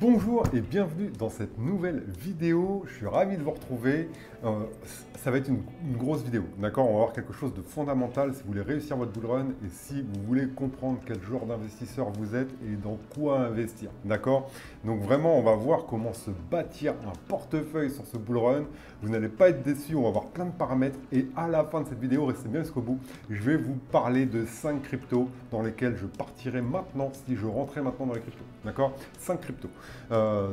Bonjour et bienvenue dans cette nouvelle vidéo. Je suis ravi de vous retrouver. Ça va être une grosse vidéo, d'accord? On va voir quelque chose de fondamental si vous voulez réussir votre bull run et si vous voulez comprendre quel genre d'investisseur vous êtes et dans quoi investir, d'accord? Donc vraiment, on va voir comment se bâtir un portefeuille sur ce bull run. Vous n'allez pas être déçus, on va voir plein de paramètres et à la fin de cette vidéo, restez bien jusqu'au bout, je vais vous parler de 5 cryptos dans lesquels je partirai maintenant si je rentrais maintenant dans les cryptos, d'accord? 5 cryptos.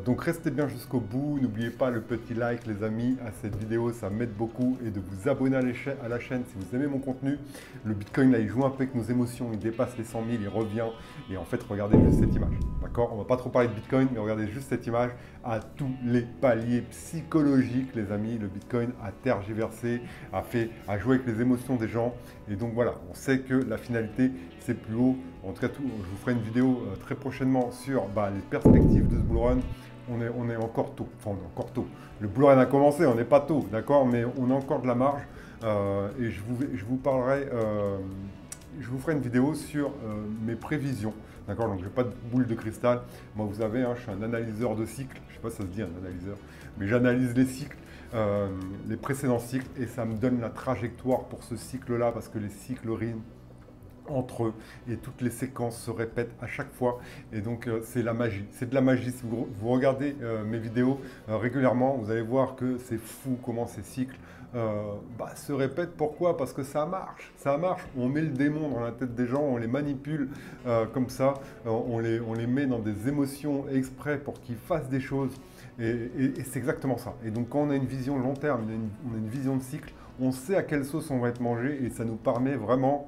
Donc restez bien jusqu'au bout, n'oubliez pas le petit like les amis à cette vidéo, ça m'aide beaucoup et de vous abonner à la chaîne si vous aimez mon contenu. Le Bitcoin là il joue un peu avec nos émotions, il dépasse les 100 000, il revient et en fait regardez juste cette image, d'accord? On va pas trop parler de Bitcoin mais regardez juste cette image à tous les paliers psychologiques les amis, le Bitcoin a tergiversé, a joué avec les émotions des gens et donc voilà, on sait que la finalité c'est plus haut. En tout cas, je vous ferai une vidéo très prochainement sur les perspectives de ce bull run. On est encore tôt. Enfin, on est encore tôt. Le bull run a commencé, on n'est pas tôt, d'accord? Mais on a encore de la marge. Et je vous parlerai, je vous ferai une vidéo sur mes prévisions. D'accord? Donc, je n'ai pas de boule de cristal. Moi, vous savez, je suis un analyseur de cycles. Je ne sais pas si ça se dit un analyseur. Mais j'analyse les cycles. Les précédents cycles et ça me donne la trajectoire pour ce cycle-là parce que les cycles riment entre eux et toutes les séquences se répètent à chaque fois et donc c'est la magie, c'est de la magie. Si vous regardez mes vidéos régulièrement, vous allez voir que c'est fou comment ces cycles se répètent. Pourquoi? Parce que ça marche, on met le démon dans la tête des gens, on les manipule comme ça, on les met dans des émotions exprès pour qu'ils fassent des choses et c'est exactement ça. Et donc quand on a une vision long terme, on a une vision de cycle, on sait à quelle sauce on va être mangé et ça nous permet vraiment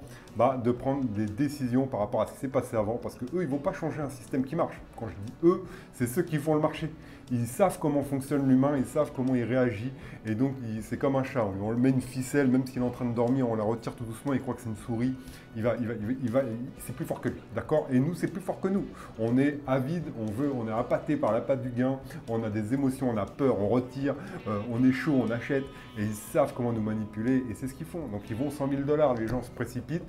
de prendre des décisions par rapport à ce qui s'est passé avant parce qu'eux, ils ne vont pas changer un système qui marche. Quand je dis eux, c'est ceux qui font le marché. Ils savent comment fonctionne l'humain, ils savent comment il réagit et donc c'est comme un chat. On le met une ficelle, même s'il est en train de dormir, on la retire tout doucement, il croit que c'est une souris. C'est plus fort que lui, d'accord? Et nous, c'est plus fort que nous. On est avide, on est appâté par la patte du gain, on a des émotions, on a peur, on retire, on est chaud, on achète et ils savent comment nous manipuler et c'est ce qu'ils font. Donc ils vont 100 000 $, les gens se précipitent.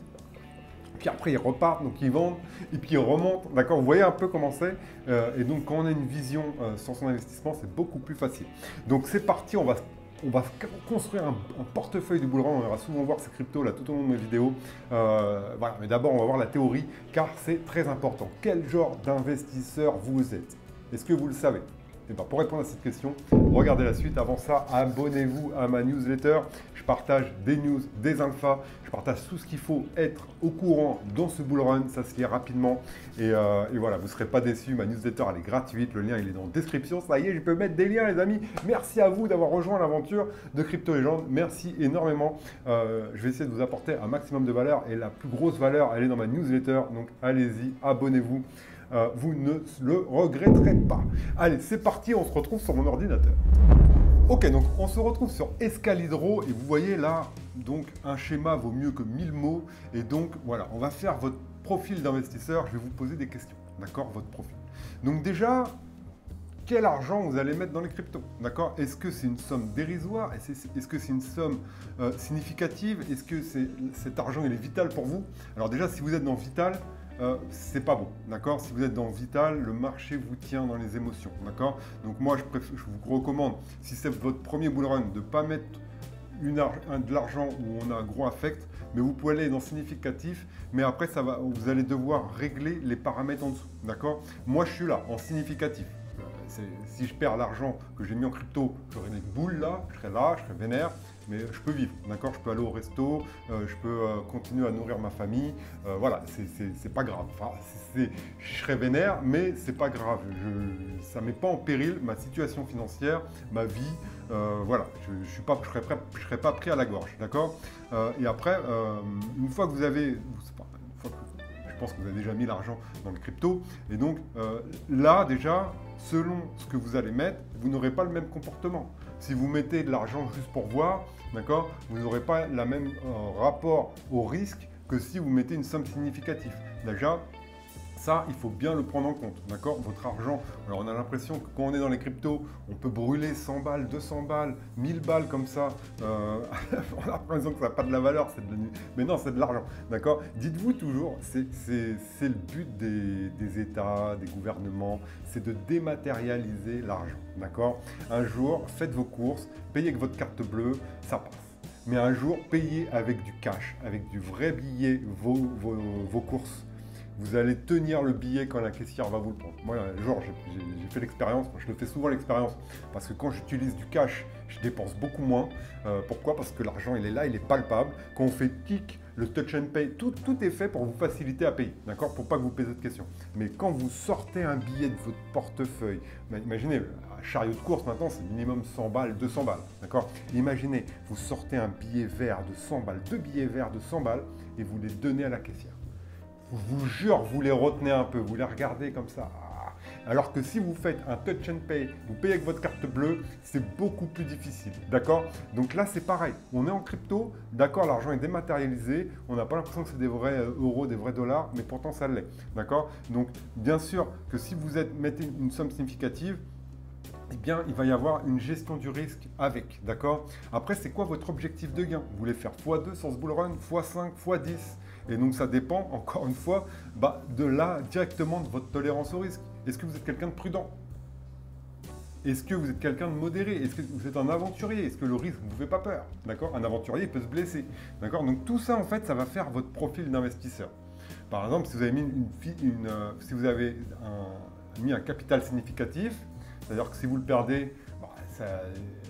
Puis après, ils repartent, donc ils vendent, et puis ils remontent. D'accord? Vous voyez un peu comment c'est. Et donc, quand on a une vision sur son investissement, c'est beaucoup plus facile. Donc, c'est parti, on va construire un portefeuille de bull run. On va souvent voir ces cryptos là tout au long de mes vidéos. Voilà, mais d'abord, on va voir la théorie, car c'est très important. Quel genre d'investisseur vous êtes? Est-ce que vous le savez? Et pour répondre à cette question, regardez la suite. Avant ça, abonnez-vous à ma newsletter. Je partage des news, des alphas. Je partage tout ce qu'il faut être au courant dans ce bull run. Ça se lit rapidement. Et voilà, vous ne serez pas déçus. Ma newsletter, elle est gratuite. Le lien, il est dans la description. Ça y est, je peux mettre des liens, les amis. Merci à vous d'avoir rejoint l'aventure de Crypto Legend. Merci énormément. Je vais essayer de vous apporter un maximum de valeur. Et la plus grosse valeur, elle est dans ma newsletter. Donc, allez-y, abonnez-vous. Vous ne le regretterez pas. Allez, c'est parti, on se retrouve sur mon ordinateur. Ok, donc on se retrouve sur Escalidro et vous voyez là, donc un schéma vaut mieux que 1000 mots. Et donc voilà, on va faire votre profil d'investisseur. Je vais vous poser des questions, d'accord? Votre profil. Donc déjà, quel argent vous allez mettre dans les cryptos, d'accord? Est-ce que c'est une somme dérisoire? Est-ce que c'est une somme significative? Est-ce que cet argent il est vital pour vous? Alors déjà, si vous êtes dans Vital, c'est pas bon, d'accord? Si vous êtes dans Vital, le marché vous tient dans les émotions, d'accord? Donc moi, je vous recommande, si c'est votre premier bull run, de ne pas mettre de l'argent où on a un gros affect, mais vous pouvez aller dans significatif, mais après, vous allez devoir régler les paramètres en dessous, d'accord? Moi, je suis là, en significatif. Si je perds l'argent que j'ai mis en crypto, j'aurai des boules là, je serai vénère, mais je peux vivre, d'accord? Je peux aller au resto, je peux continuer à nourrir ma famille, voilà, c'est pas grave. Enfin, je serai vénère, mais c'est pas grave. Ça met pas en péril ma situation financière, ma vie, voilà, je serai pas pris à la gorge, d'accord? Et après, une fois que vous avez, je pense que vous avez déjà mis l'argent dans le crypto, et donc là déjà, selon ce que vous allez mettre, vous n'aurez pas le même comportement. Si vous mettez de l'argent juste pour voir, d'accord, vous n'aurez pas le même rapport au risque que si vous mettez une somme significative. Déjà, Ça, il faut bien le prendre en compte, d'accord? Votre argent, alors on a l'impression que quand on est dans les cryptos, on peut brûler 100 balles, 200 balles, 1000 balles comme ça. On a l'impression que ça n'a pas de la valeur, mais non, c'est de l'argent, d'accord? Dites-vous toujours, c'est le but des États, des gouvernements, c'est de dématérialiser l'argent, d'accord? Un jour, faites vos courses, payez avec votre carte bleue, ça passe. Mais un jour, payez avec du cash, avec du vrai billet vos courses. Vous allez tenir le billet quand la caissière va vous le prendre. Moi, un jour, j'ai fait l'expérience, je le fais souvent l'expérience, parce que quand j'utilise du cash, je dépense beaucoup moins. Pourquoi? Parce que l'argent, il est là, il est palpable. Quand on fait kick, le touch and pay, tout est fait pour vous faciliter à payer, d'accord? Pour pas que vous posiez de questions. Mais quand vous sortez un billet de votre portefeuille, imaginez, un chariot de course maintenant, c'est minimum 100 balles, 200 balles, d'accord? Imaginez, vous sortez un billet vert de 100 balles, deux billets verts de 100 balles, et vous les donnez à la caissière. Je vous jure, vous les retenez un peu, vous les regardez comme ça. Alors que si vous faites un touch and pay, vous payez avec votre carte bleue, c'est beaucoup plus difficile, d'accord? Donc là, c'est pareil. On est en crypto, d'accord, l'argent est dématérialisé, on n'a pas l'impression que c'est des vrais euros, des vrais dollars, mais pourtant ça l'est, d'accord? Donc, bien sûr que si vous mettez une somme significative, eh bien, il va y avoir une gestion du risque avec, d'accord? Après, c'est quoi votre objectif de gain? Vous voulez faire x2 sur ce bull run, x5, x10? Et donc, ça dépend, encore une fois, de là, directement de votre tolérance au risque. Est-ce que vous êtes quelqu'un de prudent? Est-ce que vous êtes quelqu'un de modéré? Est-ce que vous êtes un aventurier? Est-ce que le risque ne vous fait pas peur? D'accord? Un aventurier peut se blesser. D'accord? Donc, tout ça, en fait, ça va faire votre profil d'investisseur. Par exemple, si vous avez mis un capital significatif, c'est-à-dire que si vous le perdez,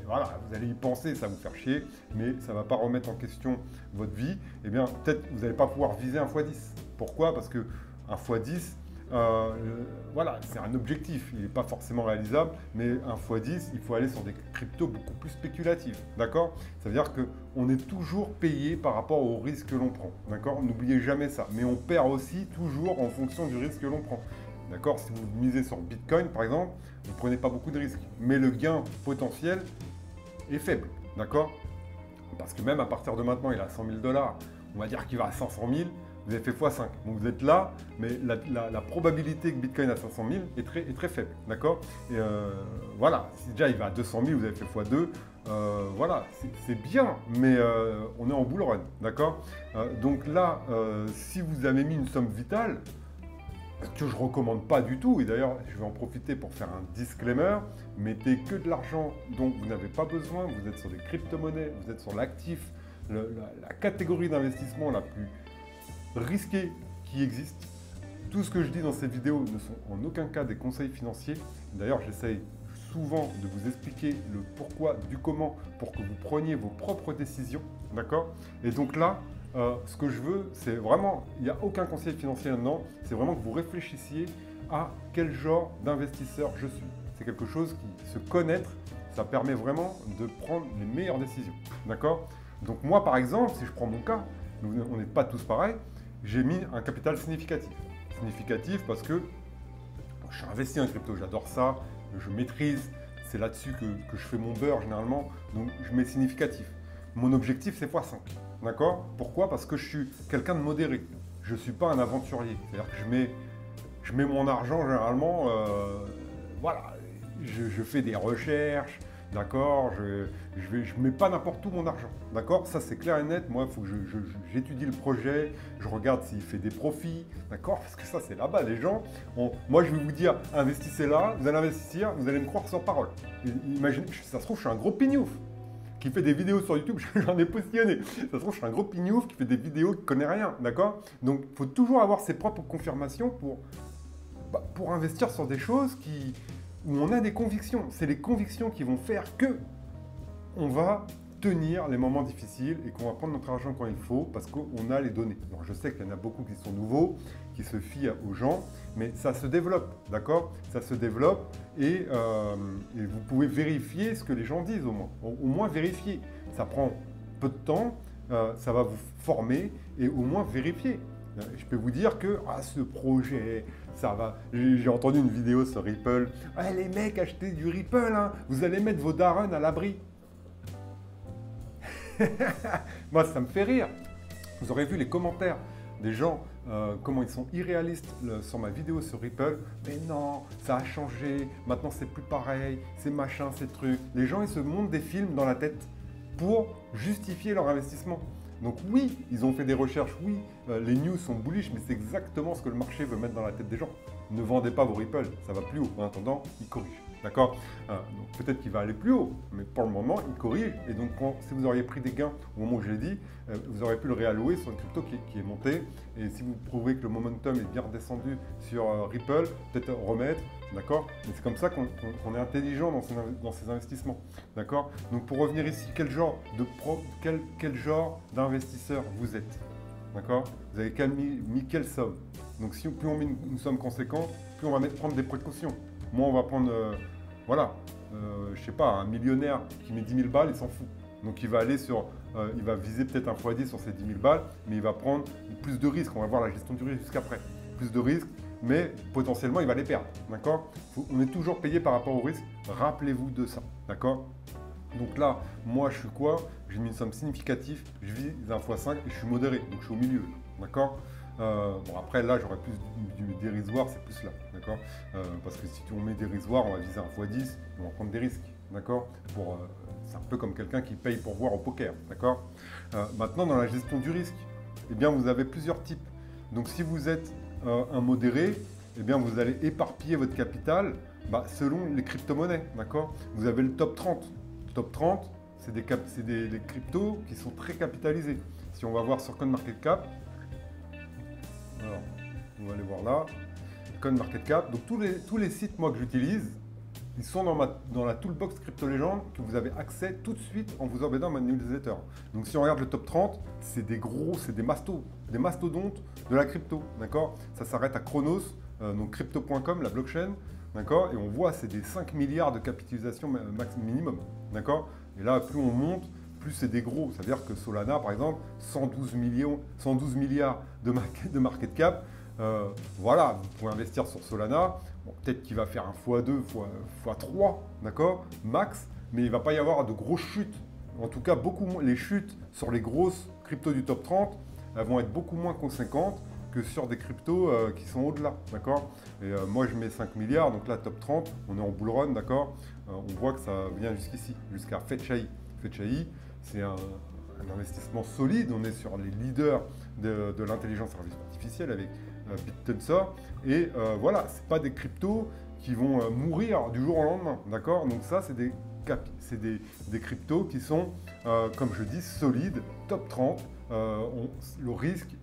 voilà, vous allez y penser, ça va vous faire chier, mais ça ne va pas remettre en question votre vie. Eh bien, peut-être que vous n'allez pas pouvoir viser un x10. Pourquoi? Parce que un x10, voilà, c'est un objectif. Il n'est pas forcément réalisable, mais un x10, il faut aller sur des cryptos beaucoup plus spéculatifs. D'accord? Ça veut dire qu'on est toujours payé par rapport au risque que l'on prend. D'accord? N'oubliez jamais ça. Mais on perd aussi toujours en fonction du risque que l'on prend. D'accord? Si vous misez sur Bitcoin, par exemple, vous ne prenez pas beaucoup de risques. Mais le gain potentiel est faible. D'accord? Parce que même à partir de maintenant, il a 100 000 $. On va dire qu'il va à 500 000. Vous avez fait x5. Donc vous êtes là, mais la probabilité que Bitcoin à 500 000 est très faible. D'accord? Et voilà, si déjà il va à 200 000, vous avez fait x2. Voilà, c'est bien, mais on est en bull run. D'accord? Donc là, si vous avez mis une somme vitale, que je ne recommande pas du tout, et d'ailleurs je vais en profiter pour faire un disclaimer, mettez que de l'argent dont vous n'avez pas besoin, vous êtes sur des crypto-monnaies, vous êtes sur l'actif, la catégorie d'investissement la plus risquée qui existe. Tout ce que je dis dans cette vidéo ne sont en aucun cas des conseils financiers. D'ailleurs, j'essaye souvent de vous expliquer le pourquoi, du comment, pour que vous preniez vos propres décisions, d'accord? Et donc là, ce que je veux, c'est vraiment, il n'y a aucun conseil financier là-dedans, c'est vraiment que vous réfléchissiez à quel genre d'investisseur je suis. C'est quelque chose qui, se connaître, ça permet vraiment de prendre les meilleures décisions, d'accord? Donc moi, par exemple, si je prends mon cas, on n'est pas tous pareils, j'ai mis un capital significatif. Significatif parce que je suis investi en crypto, j'adore ça, je maîtrise, c'est là-dessus que je fais mon beurre généralement, donc je mets significatif. Mon objectif, c'est x5. D'accord? Pourquoi? Parce que je suis quelqu'un de modéré. Je ne suis pas un aventurier. C'est-à-dire que je mets mon argent généralement, voilà, je fais des recherches, d'accord? Je ne mets pas n'importe où mon argent. D'accord? Ça, c'est clair et net. Moi, il faut que j'étudie le projet, je regarde s'il fait des profits. D'accord? Parce que ça, c'est là-bas. Les gens, moi, je vais vous dire, investissez là, vous allez investir, vous allez me croire sans parole. Imaginez, ça se trouve, je suis un gros pignouf qui fait des vidéos sur YouTube, j'en ai positionné. Ça se trouve, je suis un gros pignouf qui fait des vidéos qui ne connaît rien, d'accord? Donc, il faut toujours avoir ses propres confirmations pour investir sur des choses où on a des convictions. C'est les convictions qui vont faire que on va tenir les moments difficiles et qu'on va prendre notre argent quand il faut parce qu'on a les données. Alors, je sais qu'il y en a beaucoup qui sont nouveaux, qui se fient aux gens, mais ça se développe, d'accord? Ça se développe et vous pouvez vérifier ce que les gens disent au moins. Au moins vérifier. Ça prend peu de temps, ça va vous former et au moins vérifier. Je peux vous dire que ce projet, ça va. J'ai entendu une vidéo sur Ripple. Ah, les mecs, achetez du Ripple, hein, vous allez mettre vos darons à l'abri. Moi, ça me fait rire. Vous aurez vu les commentaires des gens comment ils sont irréalistes sur ma vidéo sur Ripple. Mais non, ça a changé, maintenant c'est plus pareil, c'est machin, c'est truc. Les gens, ils se montent des films dans la tête pour justifier leur investissement. Donc oui, ils ont fait des recherches, oui, les news sont bullish, mais c'est exactement ce que le marché veut mettre dans la tête des gens. Ne vendez pas vos Ripple, ça va plus haut. En attendant, il corrige. D'accord? Donc peut-être qu'il va aller plus haut, mais pour le moment, il corrige. Et donc, si vous auriez pris des gains au moment où je l'ai dit, vous auriez pu le réallouer sur une crypto qui est montée. Et si vous prouvez que le momentum est bien redescendu sur Ripple, peut-être remettre. D'accord? Mais c'est comme ça qu'on est intelligent dans ses investissements. D'accord? Donc pour revenir ici, quel genre d'investisseur vous êtes? D'accord? Vous avez mis quelle somme? Donc si plus on met une somme conséquente, plus on va prendre des précautions. Moi, on va prendre, je sais pas, un millionnaire qui met 10 000 balles, il s'en fout. Donc il va aller il va viser peut-être un x10 sur ces 10 000 balles, mais il va prendre plus de risques. On va voir la gestion du risque jusqu'après. Plus de risques, mais potentiellement, il va les perdre. D'accord? On est toujours payé par rapport au risque. Rappelez-vous de ça. D'accord? Donc là, moi, je suis quoi? J'ai mis une somme significative, je vise un x5 et je suis modéré. Donc je suis au milieu. D'accord? Bon, après, là, j'aurais plus du dérisoire, c'est plus là, d'accord? Parce que si on met dérisoire, on va viser un x10, on va prendre des risques, d'accord? C'est un peu comme quelqu'un qui paye pour voir au poker, d'accord? Maintenant, dans la gestion du risque, eh bien, vous avez plusieurs types. Donc, si vous êtes un modéré, eh bien, vous allez éparpiller votre capital selon les crypto-monnaies, d'accord? Vous avez le top 30. Le top 30, c'est des cryptos qui sont très capitalisés. Si on va voir sur CoinMarketCap, alors, on va aller voir là, CoinMarketCap. Donc tous les sites moi que j'utilise, ils sont dans la toolbox Crypto Légende que vous avez accès tout de suite en vous emmenant dans ma newsletter. Donc si on regarde le top 30, c'est des mastodontes de la crypto, d'accord? Ça s'arrête à Chronos, donc crypto.com, la blockchain, d'accord? Et on voit c'est des 5 milliards de capitalisation max minimum, d'accord? Et là, plus on monte, plus c'est des gros. C'est-à-dire que Solana, par exemple, 112 milliards de market cap. Voilà, vous pouvez investir sur Solana. Bon, peut-être qu'il va faire un x2, x3, d'accord, max, mais il ne va pas y avoir de grosses chutes. En tout cas, beaucoup moins. Les chutes sur les grosses cryptos du top 30, elles vont être beaucoup moins conséquentes que sur des cryptos qui sont au-delà, d'accord? Et moi, je mets 5 milliards, donc là, top 30, on est en bull run, d'accord? On voit que ça vient jusqu'ici, jusqu'à Fetchai. Fetchai, c'est un investissement solide. On est sur les leaders de l'intelligence artificielle avec BitTensor. Et voilà, ce n'est pas des cryptos qui vont mourir du jour au lendemain. D'accord? Donc ça, c'est des cryptos qui sont, comme je dis, solides, top 30. Le risque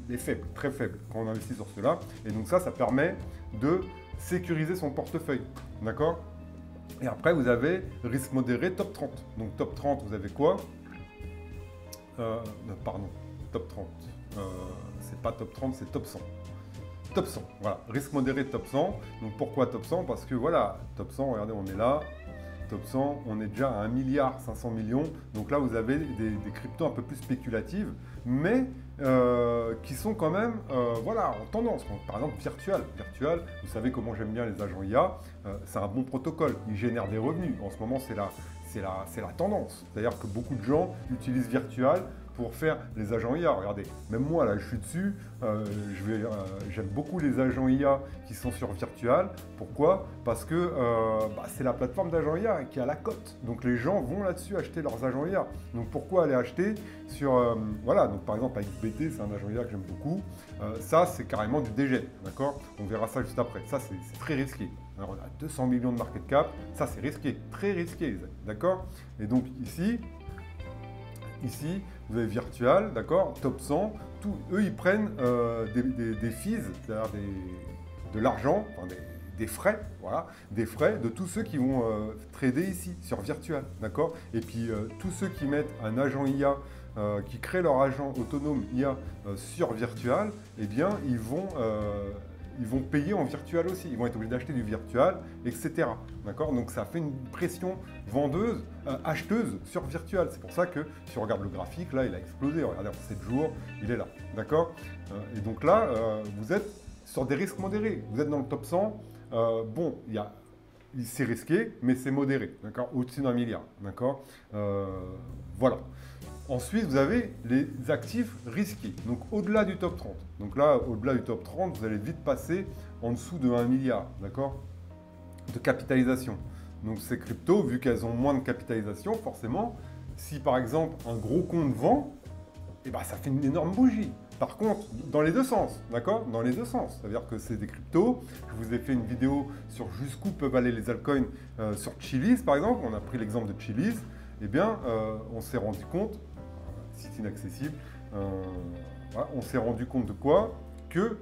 est faible, très faible quand on investit sur cela. Et donc ça permet de sécuriser son portefeuille. D'accord? Et après, vous avez risque modéré, top 30. Donc top 30, vous avez quoi? Pardon, top 30. C'est pas top 30, c'est top 100. Top 100, voilà. Risque modéré, top 100. Donc pourquoi top 100? Parce que voilà, top 100, regardez, on est là. Top 100, on est déjà à 1,5 milliard. Donc là, vous avez des cryptos un peu plus spéculatives, mais qui sont quand même voilà, en tendance. Par exemple, Virtual. Virtual, vous savez comment j'aime bien les agents IA. C'est un bon protocole. Ils génèrent des revenus. En ce moment, c'est la tendance. C'est-à-dire que beaucoup de gens utilisent Virtual pour faire les agents IA. Regardez, même moi, là, je suis dessus. J'aime beaucoup les agents IA qui sont sur Virtual. Pourquoi? Parce que c'est la plateforme d'agents IA qui a la cote. Donc, les gens vont là-dessus acheter leurs agents IA. Donc, pourquoi aller acheter sur... voilà, donc par exemple, AXBT, c'est un agent IA que j'aime beaucoup. Ça, c'est carrément du dégel, d'accord? On verra ça juste après. Ça, c'est très risqué. Alors, on a 200 millions de market cap. Ça, c'est risqué, très risqué, d'accord? Et donc, Ici, vous avez Virtual, d'accord, top 100. Eux, ils prennent des fees, c'est-à-dire de l'argent, enfin des frais, voilà, des frais de tous ceux qui vont trader ici, sur Virtual, d'accord? Et puis, tous ceux qui mettent un agent IA, qui créent leur agent autonome IA sur Virtual, eh bien, ils vont payer en virtual aussi. Ils vont être obligés d'acheter du virtual, etc. D'accord? Donc ça fait une pression vendeuse, acheteuse sur virtual. C'est pour ça que si on regarde le graphique, là, il a explosé. Regardez, en 7 jours, il est là. D'accord? Et donc là, vous êtes sur des risques modérés. Vous êtes dans le top 100. Bon, il y a c'est risqué, mais c'est modéré, d'accord, au-dessus d'1 milliard, d'accord. Voilà. Ensuite, vous avez les actifs risqués, donc au-delà du top 30. Donc là, au-delà du top 30, vous allez vite passer en dessous de 1 milliard, d'accord, de capitalisation. Donc ces cryptos, vu qu'elles ont moins de capitalisation, forcément, si par exemple un gros compte vend, eh ben, ça fait une énorme bougie. Par contre, dans les deux sens, d'accord? Dans les deux sens. C'est-à-dire que c'est des cryptos. Je vous ai fait une vidéo sur jusqu'où peuvent aller les altcoins sur Chiliz, par exemple. On a pris l'exemple de Chiliz. Eh bien, on s'est rendu compte, site inaccessible, voilà, on s'est rendu compte de quoi? Que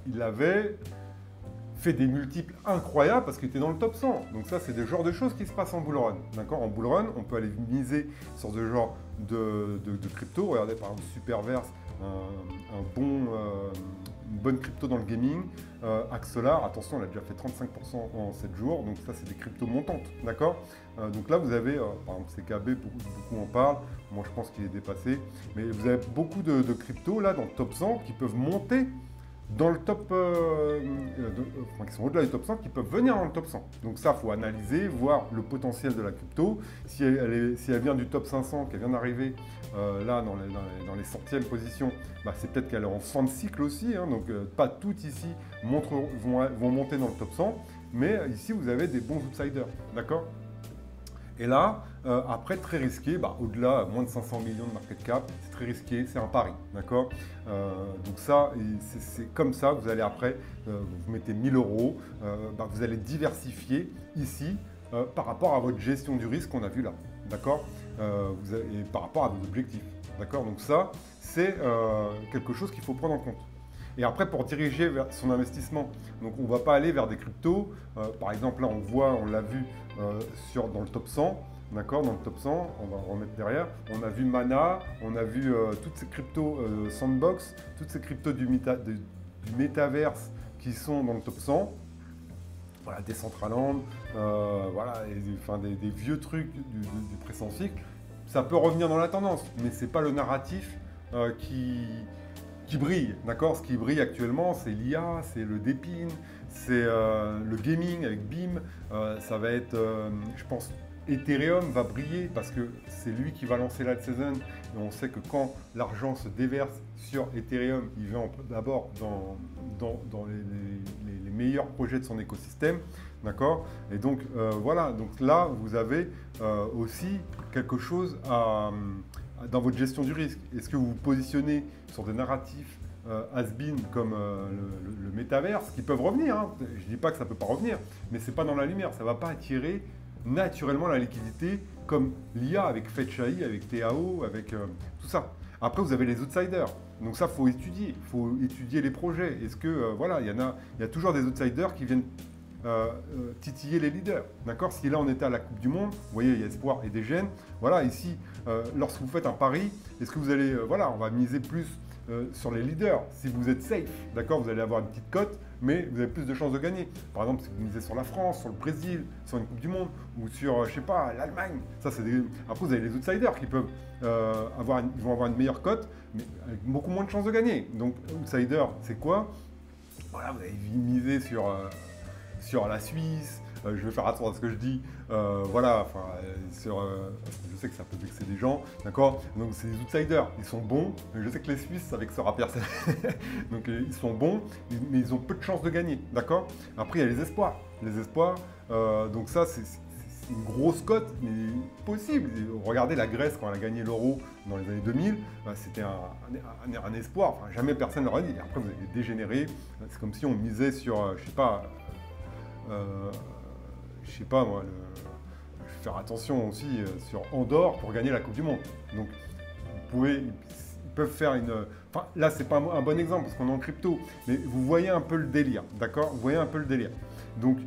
il avait fait des multiples incroyables parce qu'il était dans le top 100. Donc ça, c'est des genres de choses qui se passent en bull run. D'accord? En bull run, on peut aller miser sur ce genre de crypto. Regardez par exemple Superverse, une bonne crypto dans le gaming. Axelar, attention, on a déjà fait 35% en 7 jours. Donc ça, c'est des cryptos montantes. D'accord? Donc là, vous avez, par exemple, CKB, beaucoup en parlent. Moi, je pense qu'il est dépassé. Mais vous avez beaucoup de cryptos là dans le top 100 qui peuvent monter dans le top, qui sont au-delà du top 100, qui peuvent venir dans le top 100. Donc ça, il faut analyser, voir le potentiel de la crypto. Si elle vient du top 500, qu'elle vient d'arriver là dans les centièmes positions, c'est peut-être qu'elle est en fin de cycle aussi. Hein, donc pas toutes ici vont monter dans le top 100, mais ici vous avez des bons outsiders, d'accord? Et là, après, très risqué, au-delà, moins de 500 millions de market cap, c'est très risqué, c'est un pari, d'accord? Donc ça, c'est comme ça, vous allez après, vous mettez 1000 euros, vous allez diversifier ici par rapport à votre gestion du risque qu'on a vu là, d'accord? Et par rapport à vos objectifs, d'accord? Donc ça, c'est quelque chose qu'il faut prendre en compte. Et après, pour diriger vers son investissement, donc on ne va pas aller vers des cryptos. Par exemple, là, on l'a vu dans le top 100, d'accord, dans le top 100, on va remettre derrière. On a vu Mana, on a vu toutes ces cryptos Sandbox, toutes ces cryptos du métaverse qui sont dans le top 100. Voilà, Decentraland, voilà, des vieux trucs du précédent cycle. Ça peut revenir dans la tendance, mais ce n'est pas le narratif qui brille, d'accord? Ce qui brille actuellement, c'est l'IA, c'est le DePIN, c'est le gaming avec BIM. Ça va être, je pense, Ethereum va briller parce que c'est lui qui va lancer l'alt season. Et on sait que quand l'argent se déverse sur Ethereum, il va d'abord dans les meilleurs projets de son écosystème, d'accord? Et donc voilà, donc là vous avez aussi quelque chose dans votre gestion du risque. Est-ce que vous vous positionnez sur des narratifs has-been comme le métaverse qui peuvent revenir, hein. Je ne dis pas que ça ne peut pas revenir, mais ce n'est pas dans la lumière. Ça ne va pas attirer naturellement la liquidité comme l'IA avec FetchAI, avec TAO, avec tout ça. Après, vous avez les outsiders. Donc ça, il faut étudier. Il faut étudier les projets. Est-ce que, voilà, il y a toujours des outsiders qui viennent titiller les leaders, d'accord? Si là on était à la Coupe du Monde, vous voyez, il y a espoir et des gènes. Voilà, ici, lorsque vous faites un pari, est-ce que vous allez, voilà, on va miser plus sur les leaders. Si vous êtes safe, d'accord, vous allez avoir une petite cote, mais vous avez plus de chances de gagner. Par exemple, si vous misez sur la France, sur le Brésil, sur une Coupe du Monde, ou sur, je sais pas, l'Allemagne, ça c'est des... Après, vous avez les outsiders qui peuvent ils vont avoir une meilleure cote, mais avec beaucoup moins de chances de gagner. Donc, outsider, c'est quoi? Voilà, vous avez misé sur la Suisse, je vais faire attention à ce que je dis, voilà, enfin, je sais que ça peut vexer des gens, d'accord? Donc c'est des outsiders, ils sont bons, mais je sais que les Suisses, avec ce rappeur, donc ils sont bons, mais ils ont peu de chances de gagner, d'accord? Après, il y a les espoirs, donc ça, c'est une grosse cote, mais possible. Regardez la Grèce quand elle a gagné l'euro dans les années 2000, c'était un espoir, enfin, jamais personne ne l'aurait dit. Et après, vous avez dégénéré, c'est comme si on misait sur, je sais pas moi, je vais faire attention aussi sur Andorre pour gagner la Coupe du Monde. Donc, ils peuvent faire une... Enfin, là, c'est pas un bon exemple parce qu'on est en crypto, mais vous voyez un peu le délire, d'accord? Vous voyez un peu le délire. Donc,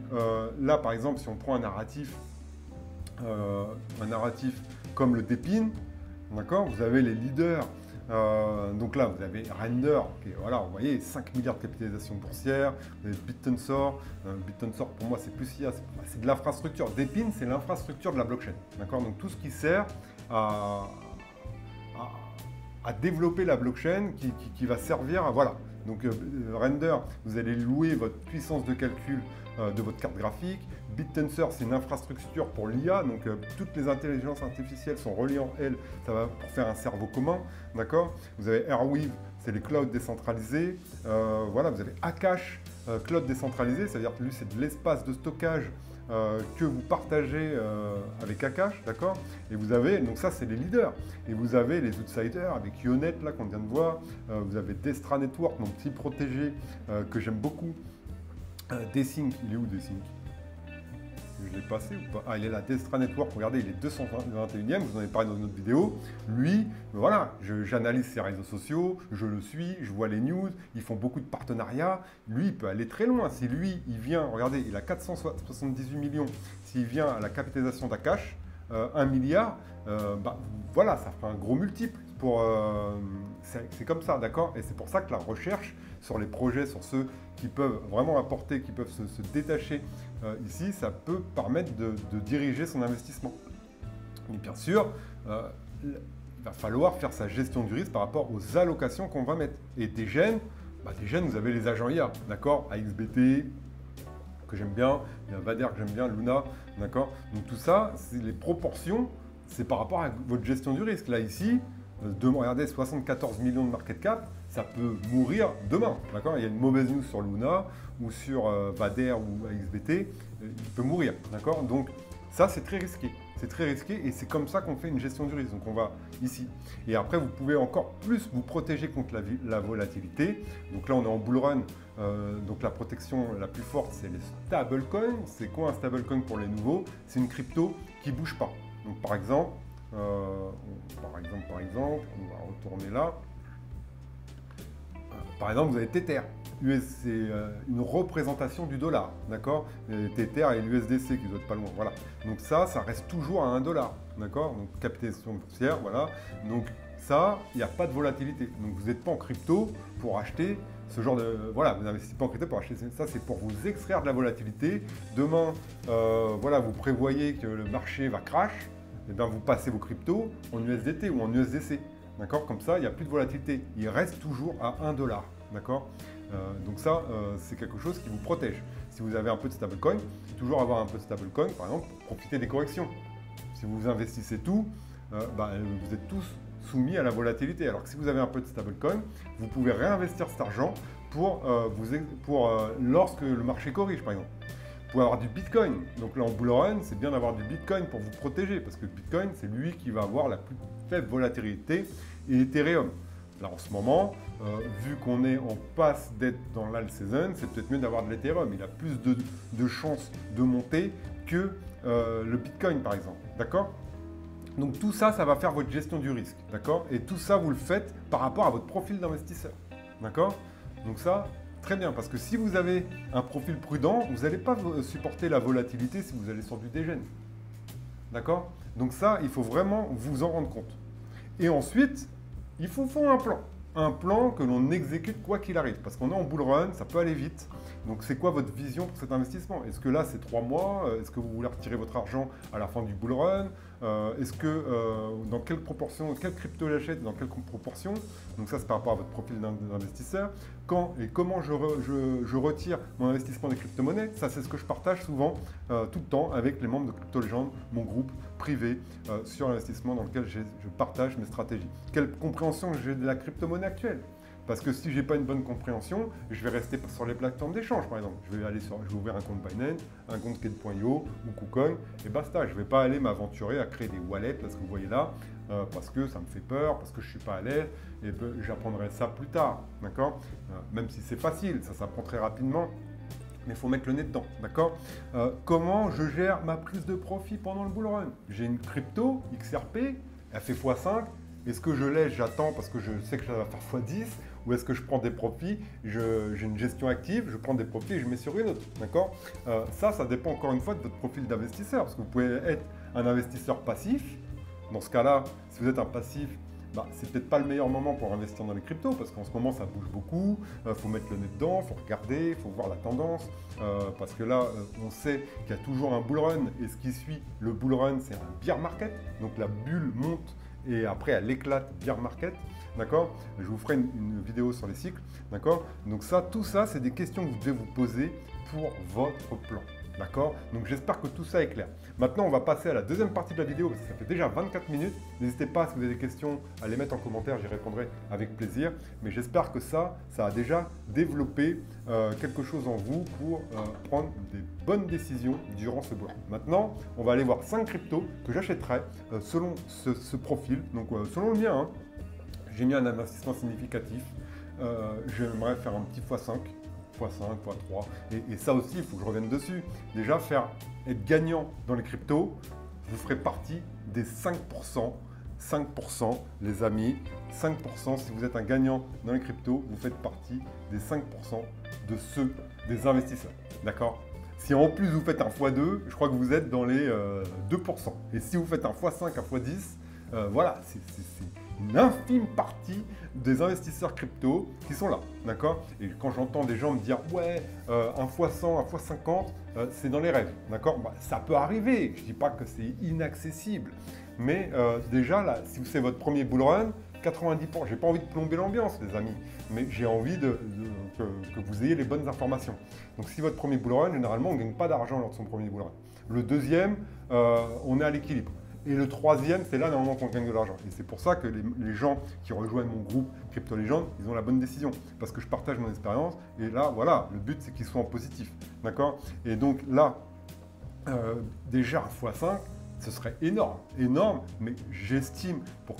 là, par exemple, si on prend un narratif comme le DePIN, d'accord? Vous avez les leaders. Donc là, vous avez Render, qui est, voilà, vous voyez, 5 milliards de capitalisation boursière, vous avez Bittensor. Bittensor, pour moi, c'est plus IA, c'est de l'infrastructure. DePIN, c'est l'infrastructure de la blockchain. D'accord? Donc tout ce qui sert à développer la blockchain, qui va servir à, voilà, Donc Render, vous allez louer votre puissance de calcul de votre carte graphique. BitTensor, c'est une infrastructure pour l'IA, donc toutes les intelligences artificielles sont reliées en elles, ça va pour faire un cerveau commun, d'accord. Vous avez Airweave, c'est les clouds décentralisés. Voilà, vous avez Akash, cloud décentralisé, c'est-à-dire que lui, c'est de l'espace de stockage que vous partagez avec Akash, d'accord. Et vous avez, donc ça, c'est les leaders. Et vous avez les outsiders avec Ionet, là, qu'on vient de voir. Vous avez Destra Network, mon petit protégé, que j'aime beaucoup. Desync, il est où Desync? Je l'ai passé ou pas? Ah, il est là, Destra Network, regardez, il est 221e, vous en avez parlé dans une autre vidéo. Lui, voilà, j'analyse ses réseaux sociaux, je le suis, je vois les news, ils font beaucoup de partenariats. Lui, il peut aller très loin. Si lui, il vient, regardez, il a 478 millions. S'il vient à la capitalisation d'Akash, 1 milliard, bah, voilà, ça fera un gros multiple. C'est comme ça, d'accord? Et c'est pour ça que la recherche sur les projets, sur ceux qui peuvent vraiment apporter, qui peuvent se détacher ici, ça peut permettre de diriger son investissement. Et bien sûr, il va falloir faire sa gestion du risque par rapport aux allocations qu'on va mettre. Et des gènes, vous avez les agents IA, d'accord? AXBT, que j'aime bien, il y a Vader que j'aime bien, Luna, d'accord? Donc tout ça, c'est les proportions, c'est par rapport à votre gestion du risque. Là, ici, regardez, 74 millions de market cap, ça peut mourir demain, d'accord? Il y a une mauvaise news sur Luna ou sur Vader ou AXBT, il peut mourir, d'accord? Donc ça, c'est très risqué. C'est très risqué et c'est comme ça qu'on fait une gestion du risque. Donc on va ici. Et après, vous pouvez encore plus vous protéger contre la volatilité. Donc là, on est en bull run. Donc la protection la plus forte, c'est les stablecoins. C'est quoi un stablecoin pour les nouveaux? C'est une crypto qui ne bouge pas. Donc par exemple, on va retourner là. Par exemple, vous avez Tether. C'est une représentation du dollar, d'accord? Tether et l'USDC qui doit être pas loin, voilà. Donc ça reste toujours à 1 $, d'accord? Donc capitalisation boursière, voilà. Donc ça, il n'y a pas de volatilité. Donc vous n'êtes pas en crypto pour acheter ce genre de... Voilà, vous n'investissez pas en crypto pour acheter ça, c'est pour vous extraire de la volatilité. Demain, voilà, vous prévoyez que le marché va crash, et bien vous passez vos cryptos en USDT ou en USDC. D'accord? Comme ça, il n'y a plus de volatilité. Il reste toujours à 1 $. D'accord? Donc ça, c'est quelque chose qui vous protège. Si vous avez un peu de stablecoin, toujours avoir un peu de stablecoin, par exemple, pour profiter des corrections. Si vous investissez tout, vous êtes tous soumis à la volatilité. Alors que si vous avez un peu de stablecoin, vous pouvez réinvestir cet argent pour lorsque le marché corrige, par exemple. Vous pouvez avoir du Bitcoin. Donc là, en bull run, c'est bien d'avoir du Bitcoin pour vous protéger, parce que le Bitcoin, c'est lui qui va avoir la plus faible volatilité, et Ethereum. Là, en ce moment, vu qu'on est en passe d'être dans l'alt season, c'est peut-être mieux d'avoir de l'Ethereum. Il a plus de chances de monter que le Bitcoin, par exemple. D'accord? Donc tout ça, ça va faire votre gestion du risque. D'accord? Et tout ça, vous le faites par rapport à votre profil d'investisseur. D'accord? Donc ça, très bien, parce que si vous avez un profil prudent, vous n'allez pas supporter la volatilité si vous allez sur du dégène. D'accord? Donc ça, il faut vraiment vous en rendre compte. Et ensuite, il faut faire un plan. Un plan que l'on exécute quoi qu'il arrive. Parce qu'on est en bull run, ça peut aller vite. Donc c'est quoi votre vision pour cet investissement? Est-ce que là c'est 3 mois? Est-ce que vous voulez retirer votre argent à la fin du bull run? Est-ce que dans quelle proportion, quelle crypto j'achète, dans quelle proportion? Donc ça c'est par rapport à votre profil d'investisseur. Quand et comment je retire mon investissement des crypto-monnaies? Ça c'est ce que je partage souvent tout le temps avec les membres de Crypto Legends, mon groupe privé sur l'investissement dans lequel je partage mes stratégies. Quelle compréhension j'ai de la crypto-monnaie actuelle? Parce que si je n'ai pas une bonne compréhension, je vais rester sur les plateformes d'échange, par exemple. Je vais ouvrir un compte Binance, un compte Get.io ou KuCoin, et basta. Je ne vais pas aller m'aventurer à créer des wallets, là, ce que vous voyez là, parce que ça me fait peur, parce que je ne suis pas à l'aise, et j'apprendrai ça plus tard, d'accord? Même si c'est facile, ça s'apprend très rapidement, mais il faut mettre le nez dedans, d'accord? Comment je gère ma prise de profit pendant le bull run? J'ai une crypto, XRP, elle fait x5. Est-ce que je laisse, j'attends parce que je sais que ça va faire x10, ou est-ce que je prends des profits, j'ai une gestion active, je prends des profits et je mets sur une autre, d'accord? Ça dépend encore une fois de votre profil d'investisseur, parce que vous pouvez être un investisseur passif. Dans ce cas-là, si vous êtes un passif, c'est peut-être pas le meilleur moment pour investir dans les cryptos, parce qu'en ce moment ça bouge beaucoup, faut mettre le nez dedans, faut regarder, faut voir la tendance, parce que là on sait qu'il y a toujours un bull run, et ce qui suit le bull run c'est un bear market, donc la bulle monte et après elle éclate bear market. D'accord? Je vous ferai une vidéo sur les cycles. D'accord? Donc ça, tout ça, c'est des questions que vous devez vous poser pour votre plan. D'accord? Donc j'espère que tout ça est clair. Maintenant, on va passer à la deuxième partie de la vidéo parce que ça fait déjà 24 minutes. N'hésitez pas, si vous avez des questions, à les mettre en commentaire, j'y répondrai avec plaisir. Mais j'espère que ça a déjà développé quelque chose en vous pour prendre des bonnes décisions durant ce bloc. Maintenant, on va aller voir 5 cryptos que j'achèterai selon ce profil. Donc selon le mien, hein. J'ai mis un investissement significatif. J'aimerais faire un petit x5, x5, x3. Et ça aussi, il faut que je revienne dessus. Déjà, être gagnant dans les cryptos, vous ferez partie des 5%. 5%, les amis. 5%, si vous êtes un gagnant dans les cryptos, vous faites partie des 5% de ceux des investisseurs. D'accord? Si en plus vous faites un x2, je crois que vous êtes dans les 2%. Et si vous faites un x5, un x10, voilà, c'est une infime partie des investisseurs crypto qui sont là, d'accord? Et quand j'entends des gens me dire « ouais, un x100, un x50, c'est dans les rêves », d'accord? Bah, ça peut arriver, je ne dis pas que c'est inaccessible, mais déjà, là, si c'est votre premier bull run, 90%, j'ai pas envie de plomber l'ambiance, les amis, mais j'ai envie que vous ayez les bonnes informations. Donc si votre premier bull run, généralement, on ne gagne pas d'argent lors de son premier bull run. Le deuxième, on est à l'équilibre. Et le troisième, c'est là normalement qu'on gagne de l'argent. Et c'est pour ça que les gens qui rejoignent mon groupe Crypto Legends, ils ont la bonne décision. Parce que je partage mon expérience. Et là, voilà, le but, c'est qu'ils soient en positif. D'accord? Et donc là, déjà, un x5, ce serait énorme. Énorme, mais j'estime pour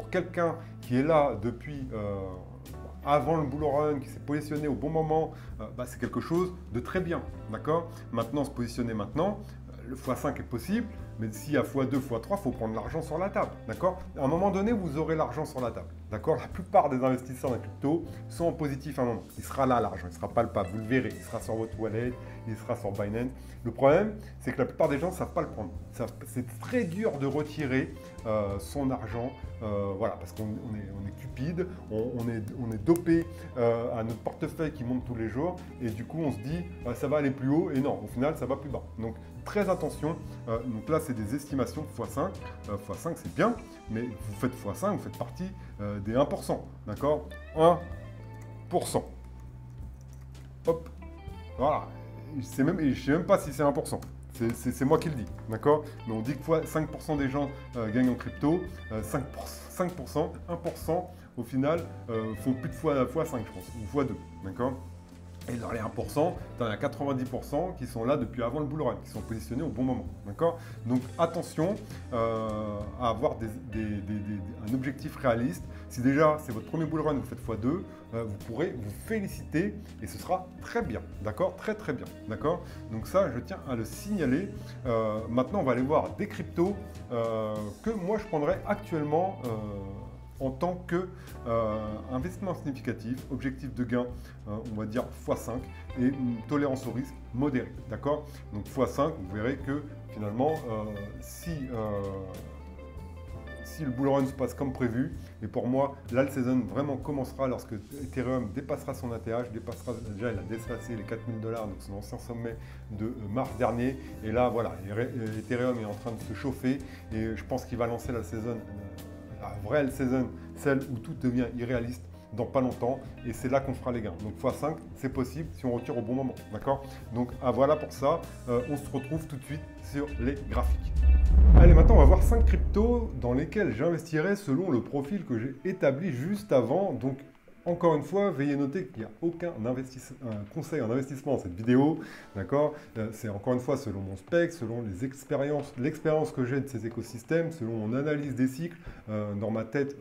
quelqu'un qui est là depuis avant le bull run, qui s'est positionné au bon moment, c'est quelque chose de très bien. D'accord? Maintenant, se positionner maintenant, le x5 est possible, mais s'il y a x2, x3, il faut prendre l'argent sur la table, d'accord? À un moment donné, vous aurez l'argent sur la table, d'accord? La plupart des investisseurs dans les crypto sont en positif à un moment. Il sera là, l'argent, il sera palpable, vous le verrez. Il sera sur votre wallet, il sera sur Binance. Le problème, c'est que la plupart des gens ne savent pas le prendre. C'est très dur de retirer son argent, voilà, parce qu'on est cupide, on est dopé à notre portefeuille qui monte tous les jours, et du coup, on se dit, ça va aller plus haut, et non, au final, ça va plus bas. Donc, très attention. Donc là, c'est des estimations x5. x5, c'est bien, mais vous faites x5, vous faites partie des 1%. D'accord? 1%. Hop. Voilà. Je ne sais même pas si c'est 1%. C'est moi qui le dis. D'accord? Mais on dit que 5% des gens gagnent en crypto. 5%, 1%, au final, font plus de x5, je pense, ou x2. D'accord? Et dans les 1%, tu en as 90% qui sont là depuis avant le bull run, qui sont positionnés au bon moment. D'accord? Donc attention à avoir un objectif réaliste. Si déjà c'est votre premier bull run, vous faites x2, vous pourrez vous féliciter et ce sera très bien. D'accord? Très très bien. D'accord? Donc ça, je tiens à le signaler. Maintenant, on va aller voir des cryptos que moi je prendrais actuellement en tant qu'investissement significatif, objectif de gain, on va dire x5, et une tolérance au risque modérée. D'accord? Donc x5, vous verrez que finalement, si le bull run se passe comme prévu, et pour moi, l'alt season vraiment commencera lorsque Ethereum dépassera son ATH, déjà il a dépassé les 4000 $, donc son ancien sommet de mars dernier, et là voilà, Ethereum est en train de se chauffer, et je pense qu'il va lancer la saison, la vraie season, celle où tout devient irréaliste dans pas longtemps, et c'est là qu'on fera les gains. Donc x5, c'est possible si on retire au bon moment, d'accord? Donc voilà pour ça, on se retrouve tout de suite sur les graphiques. Allez, maintenant on va voir 5 cryptos dans lesquels j'investirai selon le profil que j'ai établi juste avant. Donc encore une fois, veuillez noter qu'il n'y a aucun conseil en investissement dans cette vidéo, d'accord? C'est encore une fois selon mon spec, selon l'expérience que j'ai de ces écosystèmes, selon mon analyse des cycles. Dans ma tête,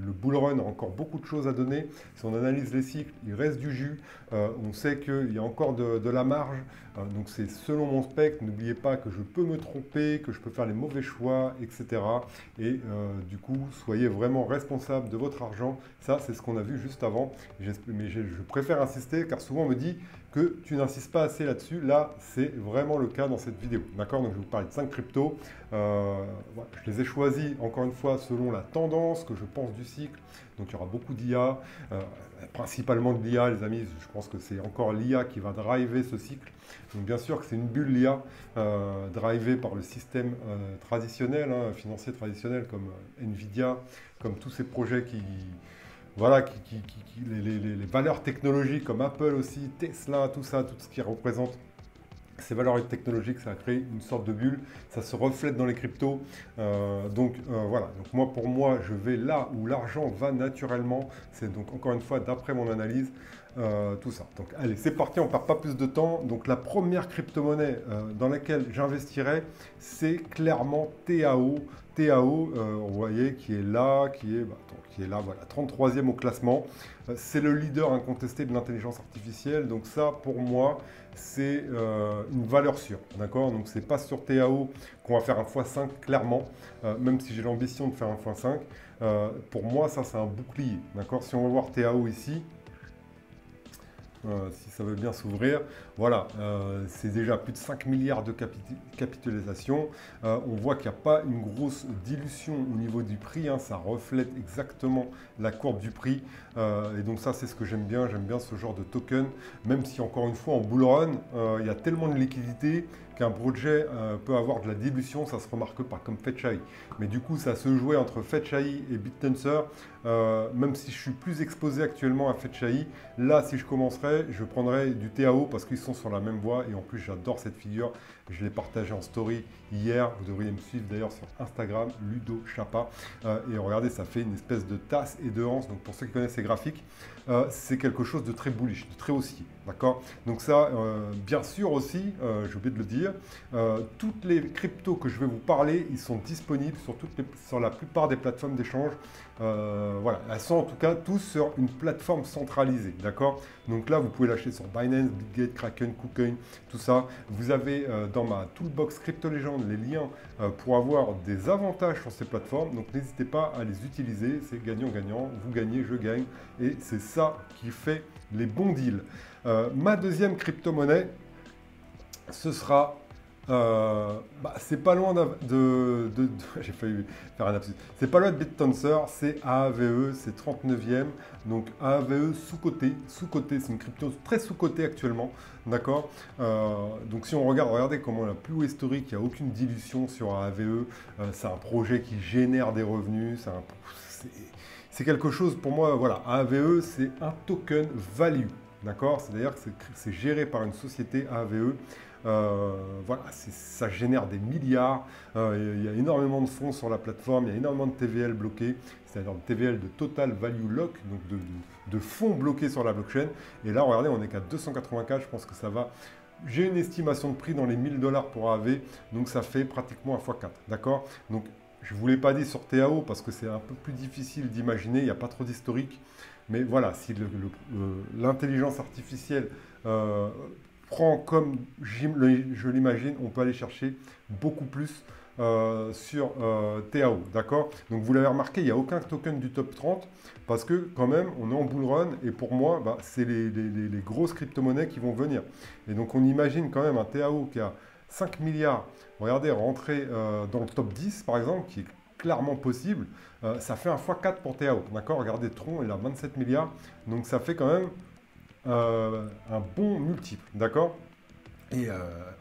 le bull run a encore beaucoup de choses à donner. Si on analyse les cycles, il reste du jus. On sait qu'il y a encore de la marge. Donc c'est selon mon spec. N'oubliez pas que je peux me tromper, que je peux faire les mauvais choix, etc. Et du coup, soyez vraiment responsable de votre argent. Ça, c'est ce qu'on a vu juste avant. Mais je préfère insister car souvent on me dit que tu n'insistes pas assez là-dessus. Là, c'est vraiment le cas dans cette vidéo. D'accord? Donc, je vais vous parler de 5 cryptos. Voilà, je les ai choisis, encore une fois, selon la tendance que je pense du cycle. Donc, il y aura beaucoup d'IA, principalement de l'IA, les amis. Je pense que c'est encore l'IA qui va driver ce cycle. Donc, bien sûr que c'est une bulle l'IA, drivée par le système traditionnel, hein, financier traditionnel, comme Nvidia, comme tous ces projets qui... Voilà, les valeurs technologiques comme Apple aussi, Tesla, tout ça, tout ce qui représente ces valeurs technologiques, ça a créé une sorte de bulle, ça se reflète dans les cryptos. Voilà, donc moi, pour moi, je vais là où l'argent va naturellement. C'est donc encore une fois, d'après mon analyse, tout ça. Donc allez, c'est parti, on ne perd pas plus de temps. Donc la première crypto-monnaie dans laquelle j'investirai, c'est clairement TAO. TAO, vous voyez, qui est là, voilà, 33e au classement. C'est le leader incontesté de l'intelligence artificielle. Donc ça, pour moi, c'est une valeur sûre. D'accord? Donc c'est pas sur TAO qu'on va faire un x5, clairement, même si j'ai l'ambition de faire un x5. Pour moi, ça, c'est un bouclier. D'accord? Si on va voir TAO ici, si ça veut bien s'ouvrir. Voilà, c'est déjà plus de 5 milliards de capitalisation. On voit qu'il n'y a pas une grosse dilution au niveau du prix, hein, ça reflète exactement la courbe du prix. Et donc ça, c'est ce que j'aime bien ce genre de token, même si encore une fois, en bull run, il y a tellement de liquidité qu'un projet peut avoir de la dilution, ça ne se remarque pas, comme FetchAI. Mais du coup, ça se jouait entre FetchAI et BitTensor, même si je suis plus exposé actuellement à FetchAI. Là, si je commencerais, je prendrais du TAO parce qu'ils sont sur la même voie et en plus, j'adore cette figure. Je l'ai partagé en story hier. Vous devriez me suivre d'ailleurs sur Instagram, Ludo Chapa. Et regardez, ça fait une espèce de tasse et de hanse. Donc pour ceux qui connaissent ces graphiques, c'est quelque chose de très bullish, de très haussier. D'accord? Donc ça, bien sûr aussi, j'ai oublié de le dire, toutes les cryptos que je vais vous parler, ils sont disponibles sur la plupart des plateformes d'échange. Voilà, elles sont en tout cas tous sur une plateforme centralisée. D'accord? Donc là, vous pouvez l'acheter sur Binance, Bitget, Kraken, KuCoin, tout ça. Vous avez dans ma Toolbox Crypto Legend les liens pour avoir des avantages sur ces plateformes. Donc n'hésitez pas à les utiliser, c'est gagnant-gagnant. Vous gagnez, je gagne. Et c'est ça qui fait les bons deals. Ma deuxième crypto-monnaie, ce sera... c'est pas loin j'ai failli faire un lapsus. C'est pas loin de BitTensor, c'est AAVE, c'est 39e. Donc AAVE sous-coté, c'est une crypto très sous-cotée actuellement. D'accord? Donc si on regarde, regardez comment la plus haut historique, il n'y a aucune dilution sur AAVE. C'est un projet qui génère des revenus. C'est quelque chose, pour moi, voilà, AAVE, c'est un token value. D'accord? C'est-à-dire que c'est géré par une société AAVE. Voilà, ça génère des milliards. Il y a énormément de fonds sur la plateforme, il y a énormément de TVL bloqués, c'est-à-dire de TVL de Total Value Lock, donc de fonds bloqués sur la blockchain. Et là, regardez, on est qu'à 284, je pense que ça va. J'ai une estimation de prix dans les 1000 $ pour AAV, donc ça fait pratiquement un x4. D'accord? Donc, je ne vous l'ai pas dit sur TAO parce que c'est un peu plus difficile d'imaginer, il n'y a pas trop d'historique. Mais voilà, si l'intelligence artificielle prend comme je l'imagine, on peut aller chercher beaucoup plus sur TAO, d'accord? Donc vous l'avez remarqué, il n'y a aucun token du top 30 parce que quand même, on est en bull run et pour moi, c'est les grosses crypto-monnaies qui vont venir. Et donc on imagine quand même un TAO qui a 5 milliards, regardez, rentrer dans le top 10 par exemple, qui est clairement possible, ça fait un x4 pour TAO, d'accord? Regardez, Tron, il a 27 milliards, donc ça fait quand même un bon multiple, d'accord? Et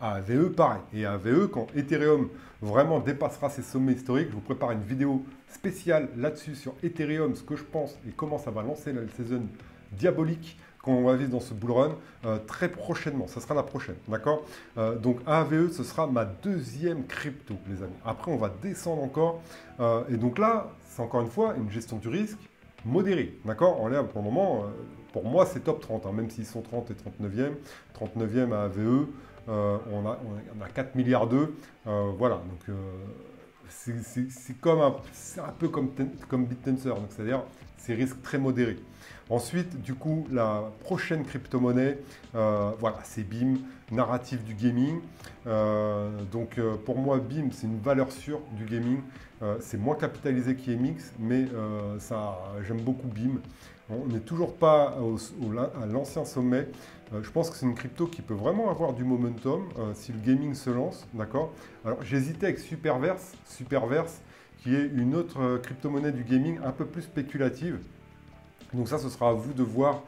AAVE, pareil. Et AAVE, quand Ethereum vraiment dépassera ses sommets historiques, je vous prépare une vidéo spéciale là-dessus sur Ethereum, ce que je pense et comment ça va lancer la saison diabolique qu'on va vivre dans ce bull run très prochainement. Ça sera la prochaine, d'accord? Donc AAVE, ce sera ma deuxième crypto, les amis. Après, on va descendre encore. Et donc là, c'est encore une fois une gestion du risque modérée, d'accord? On est pour le moment... pour moi, c'est top 30, hein, même s'ils sont 30 et 39e. 39e à AVE, on a 4 milliards d'eux. Voilà, donc c'est un peu comme BitTensor, donc c'est-à-dire c'est risque très modéré. Ensuite, du coup, la prochaine crypto-monnaie, voilà, c'est BIM, narratif du gaming. Pour moi, BIM, c'est une valeur sûre du gaming. C'est moins capitalisé qu'IMX, mais j'aime beaucoup BIM. On n'est toujours pas à l'ancien sommet. Je pense que c'est une crypto qui peut vraiment avoir du momentum si le gaming se lance, d'accord? Alors j'hésitais avec Superverse, Superverse qui est une autre crypto-monnaie du gaming un peu plus spéculative. Donc ça, ce sera à vous de voir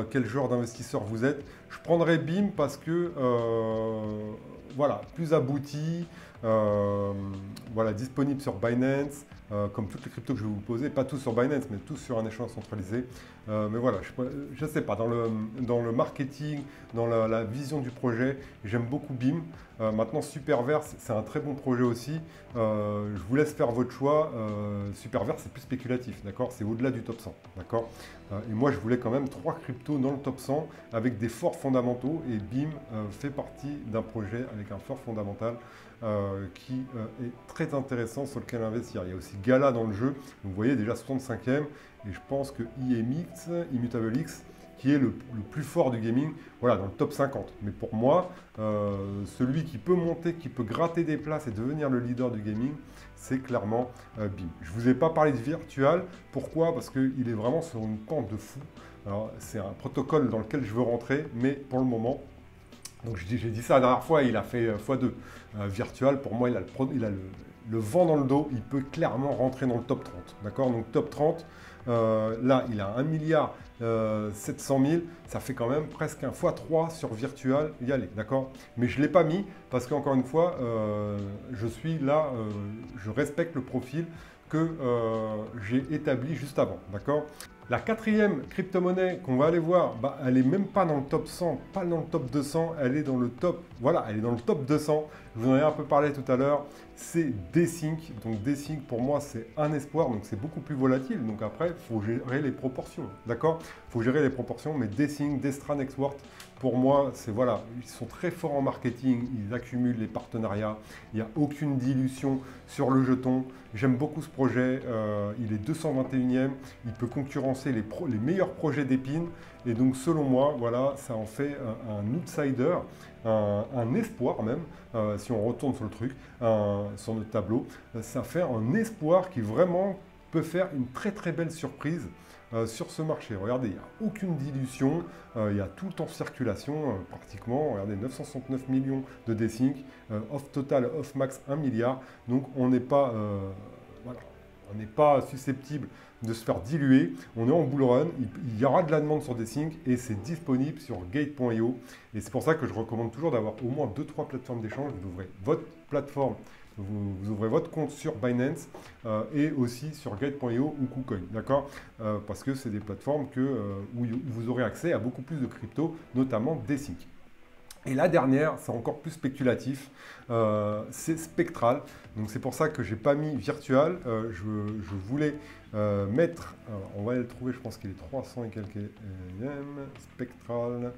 quel genre d'investisseur vous êtes. Je prendrai BIM parce que, voilà, plus abouti, voilà, disponible sur Binance, comme toutes les cryptos que je vais vous poser, pas tous sur Binance, mais tous sur un échange centralisé. Mais voilà, je ne sais pas, dans le marketing, dans la vision du projet, j'aime beaucoup BIM. Maintenant, Superverse, c'est un très bon projet aussi. Je vous laisse faire votre choix. Superverse, c'est plus spéculatif, d'accord? C'est au-delà du top 100, d'accord? Et moi, je voulais quand même 3 cryptos dans le top 100 avec des forts fondamentaux. Et BIM fait partie d'un projet avec un fort fondamental qui est très intéressant sur lequel investir. Il y a aussi Gala dans le jeu. Vous voyez déjà 65e. Et je pense que IMX, Immutable X, qui est le plus fort du gaming, voilà, dans le top 50. Mais pour moi, celui qui peut monter, qui peut gratter des places et devenir le leader du gaming, c'est clairement BIM. Je ne vous ai pas parlé de Virtual. Pourquoi? Parce qu'il est vraiment sur une pente de fou. Alors, c'est un protocole dans lequel je veux rentrer, mais pour le moment, donc j'ai dit ça la dernière fois, il a fait x2. Virtual, pour moi, il a le vent dans le dos, il peut clairement rentrer dans le top 30. D'accord? Donc top 30, là, il a 1 milliard 700 000, ça fait quand même presque un x3 sur Virtual, y aller, d'accord? Mais je ne l'ai pas mis parce qu'encore une fois, je suis là, je respecte le profil que j'ai établi juste avant, d'accord? La quatrième crypto-monnaie qu'on va aller voir, bah, elle n'est même pas dans le top 100, pas dans le top 200, elle est dans le top, voilà, elle est dans le top 200. Je vous en ai un peu parlé tout à l'heure, c'est Desync. Donc Desync pour moi c'est un espoir, donc c'est beaucoup plus volatile. Donc après, il faut gérer les proportions, d'accord? Il faut gérer les proportions, mais Desync, Destra, Nextworth, pour moi, c'est voilà, ils sont très forts en marketing, ils accumulent les partenariats, il n'y a aucune dilution sur le jeton. J'aime beaucoup ce projet, il est 221e, il peut concurrencer les meilleurs projets d'Epine. Et donc selon moi, voilà, ça en fait un outsider, un espoir même, si on retourne sur le truc, sur notre tableau, ça fait un espoir qui vraiment peut faire une très très belle surprise sur ce marché. Regardez, il n'y a aucune dilution, il y a tout le temps circulation pratiquement. Regardez, 969 millions de Desync, off total, off max 1 milliard. Donc on n'est pas, voilà, on n'est pas susceptible de se faire diluer. On est en bull run, il y aura de la demande sur Desync et c'est disponible sur gate.io. Et c'est pour ça que je recommande toujours d'avoir au moins 2-3 plateformes d'échange. Vous ouvrez votre plateforme, vous ouvrez votre compte sur Binance et aussi sur Gate.io ou KuCoin, d'accord? Parce que c'est des plateformes où vous aurez accès à beaucoup plus de crypto, notamment Desync. Et la dernière, c'est encore plus spéculatif, c'est Spectral. Donc c'est pour ça que je n'ai pas mis Virtual. Je voulais mettre, on va le trouver, je pense qu'il est 300 et quelques Spectral.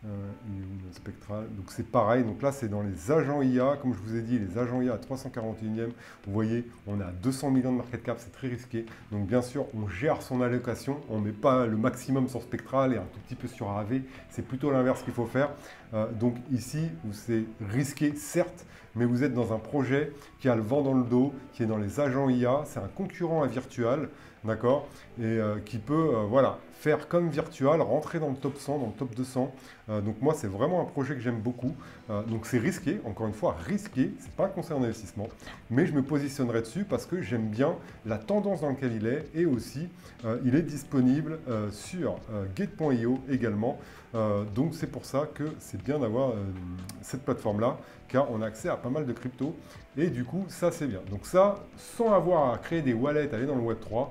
Il est où le Spectral? Donc c'est pareil, donc là c'est dans les agents IA, comme je vous ai dit, les agents IA à 341e, vous voyez, on est à 200 millions de market cap, c'est très risqué. Donc bien sûr, on gère son allocation, on ne met pas le maximum sur Spectral et un tout petit peu sur AV, c'est plutôt l'inverse qu'il faut faire. Donc ici, c'est risqué, certes, mais vous êtes dans un projet qui a le vent dans le dos, qui est dans les agents IA, c'est un concurrent à Virtual, d'accord? Et qui peut, voilà, faire comme Virtual, rentrer dans le top 100, dans le top 200. Donc moi, c'est vraiment un projet que j'aime beaucoup. Donc c'est risqué, encore une fois, risqué, c'est pas un conseil en investissement, mais je me positionnerai dessus parce que j'aime bien la tendance dans laquelle il est et aussi, il est disponible sur Gate.io également. Donc c'est pour ça que c'est bien d'avoir cette plateforme-là, car on a accès à pas mal de cryptos et du coup, ça c'est bien. Donc ça, sans avoir à créer des wallets, aller dans le Web3,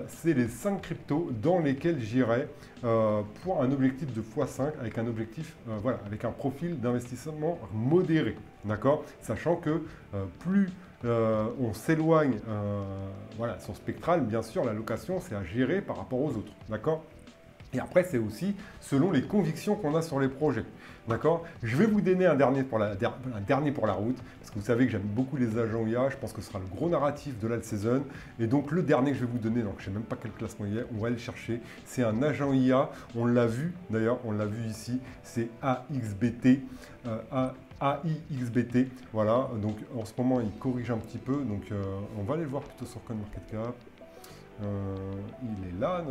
c'est les 5 cryptos dans lesquels j'irai pour un objectif de x5 avec un objectif, voilà, avec un profil d'investissement modéré, d'accord? Sachant que plus on s'éloigne, voilà, sur Spectral, bien sûr, l'allocation, c'est à gérer par rapport aux autres, d'accord? Et après, c'est aussi selon les convictions qu'on a sur les projets. D'accord? Je vais vous donner un dernier pour la route, parce que vous savez que j'aime beaucoup les agents IA, je pense que ce sera le gros narratif de la saison. Et donc le dernier que je vais vous donner, donc je ne sais même pas quel classement il est, on va aller le chercher. C'est un agent IA, on l'a vu d'ailleurs, on l'a vu ici, c'est AXBT. AIXBT, voilà, donc en ce moment il corrige un petit peu, donc on va aller le voir plutôt sur CoinMarketCap. Il est là,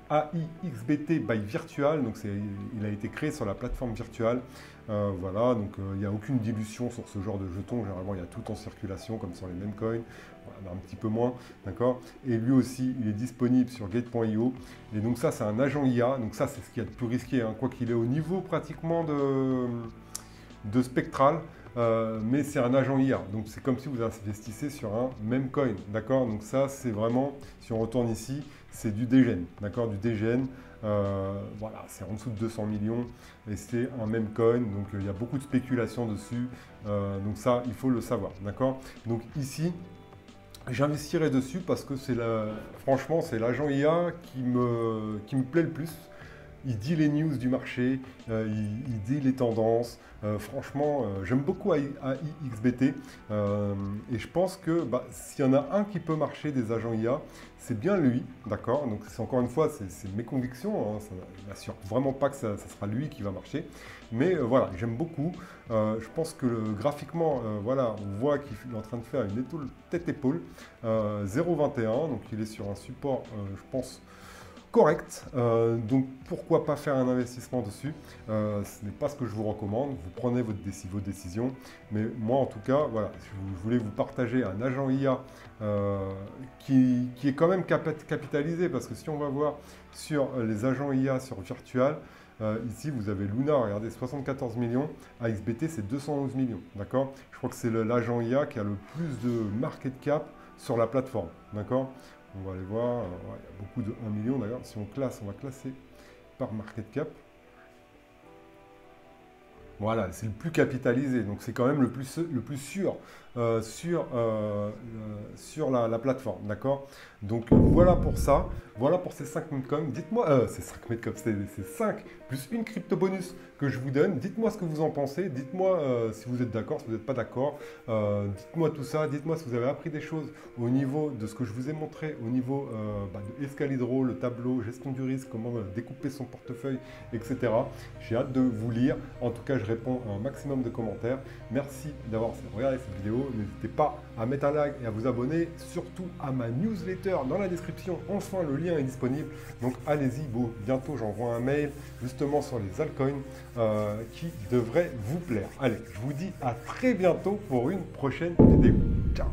AIXBT by Virtual, donc il a été créé sur la plateforme Virtual. Voilà, donc il n'y a aucune dilution sur ce genre de jetons. Généralement, il y a tout en circulation, comme sur les mêmes coins, voilà, un petit peu moins, d'accord. Et lui aussi, il est disponible sur Gate.io. Et donc ça, c'est un agent IA. Donc ça, c'est ce qu'il y a de plus risqué, hein, quoi qu'il est au niveau pratiquement de Spectral. Mais c'est un agent IA, donc c'est comme si vous investissez sur un même coin, d'accord. Donc ça, c'est vraiment, si on retourne ici, c'est du dégène, d'accord, du dégène. Voilà, c'est en dessous de 200 millions et c'est un même coin, donc il y a beaucoup de spéculation dessus. Donc ça, il faut le savoir, d'accord. Donc ici, j'investirai dessus parce que franchement, c'est l'agent IA qui me plaît le plus. Il dit les news du marché, il dit les tendances. Franchement, j'aime beaucoup AIXBT. Et je pense que s'il y en a un qui peut marcher des agents IA, c'est bien lui, d'accord. Donc c'est encore une fois, c'est mes convictions, hein, ça n'assure vraiment pas que ça sera lui qui va marcher. Mais voilà, j'aime beaucoup. Je pense que graphiquement, voilà, on voit qu'il est en train de faire une étoile tête-épaule 0,21. Donc il est sur un support, je pense, correct. Donc pourquoi pas faire un investissement dessus. Ce n'est pas ce que je vous recommande. Vous prenez vos décisions. Mais moi, en tout cas, voilà, je voulais vous partager un agent IA qui est quand même capitalisé. Parce que si on va voir sur les agents IA sur Virtual, ici, vous avez Luna, regardez, 74 millions. AXBT, c'est 211 millions. D'accord. Je crois que c'est l'agent IA qui a le plus de market cap sur la plateforme. D'accord. On va aller voir. Ouais, il y a beaucoup de 1 million d'ailleurs. Si on classe, on va classer par market cap. Voilà, c'est le plus capitalisé, donc c'est quand même le plus sûr sur la plateforme, d'accord. Donc voilà pour ça, voilà pour ces 5 Bitcoin. Dites-moi, c'est 5 Bitcoin, c'est 5 plus une crypto bonus que je vous donne. Dites-moi ce que vous en pensez, dites-moi si vous êtes d'accord, si vous n'êtes pas d'accord. Dites-moi tout ça, dites-moi si vous avez appris des choses au niveau de ce que je vous ai montré, au niveau de Escalibro, le tableau, gestion du risque, comment découper son portefeuille, etc. J'ai hâte de vous lire. En tout cas, je réponds à un maximum de commentaires. Merci d'avoir regardé cette vidéo. N'hésitez pas à mettre un like et à vous abonner, surtout à ma newsletter dans la description. Enfin, le lien est disponible. Donc allez-y, bientôt j'envoie un mail justement sur les altcoins qui devrait vous plaire. Allez, je vous dis à très bientôt pour une prochaine vidéo. Ciao!